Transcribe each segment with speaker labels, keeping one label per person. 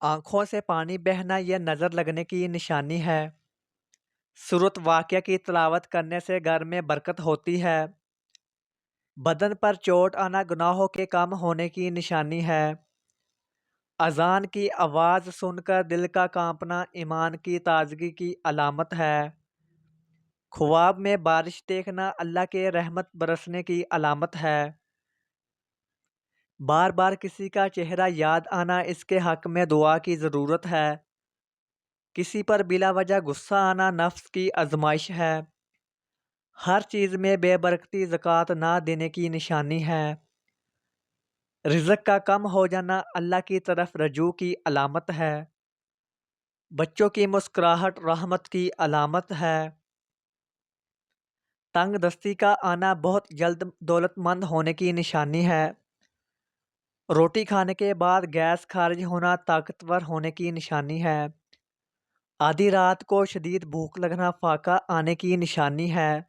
Speaker 1: آنکھوں سے پانی بہنا یہ نظر لگنے کی نشانی ہے۔ سورت واقعہ کی تلاوت کرنے سے گھر میں برکت ہوتی ہے۔ بدن پر چوٹ آنا گناہوں کے کم ہونے کی نشانی ہے۔ اذان کی آواز سن کر دل کا کانپنا ایمان کی تازگی کی علامت ہے۔ خواب میں بارش دیکھنا اللہ کے رحمت برسنے کی علامت ہے۔ بار بار کسی کا چہرہ یاد آنا اس کے حق میں دعا کی ضرورت ہے۔ کسی پر بلا وجہ غصہ آنا نفس کی آزمائش ہے۔ ہر چیز میں بے برکتی زکوٰۃ نہ دینے کی نشانی ہے۔ رزق کا کم ہو جانا اللہ کی طرف رجوع کی علامت ہے۔ بچوں کی مسکراہٹ رحمت کی علامت ہے۔ تنگ دستی کا آنا بہت جلد دولت مند ہونے کی نشانی ہے۔ روٹی کھانے کے بعد گیس خارج ہونا طاقتور ہونے کی نشانی ہے۔ آدھی رات کو شدید بھوک لگنا فاقہ آنے کی نشانی ہے۔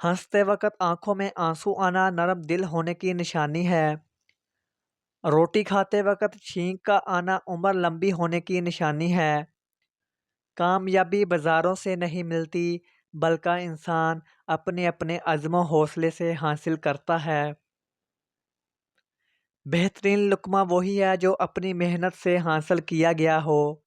Speaker 1: ہنستے وقت آنکھوں میں آنسو آنا نرم دل ہونے کی نشانی ہے۔ روٹی کھاتے وقت چھینک کا آنا عمر لمبی ہونے کی نشانی ہے۔ کامیابی بازاروں سے نہیں ملتی بلکہ انسان اپنے اپنے عزم و حوصلے سے حاصل کرتا ہے۔ بہترین لقمہ وہی ہے جو اپنی محنت سے حاصل کیا گیا ہو۔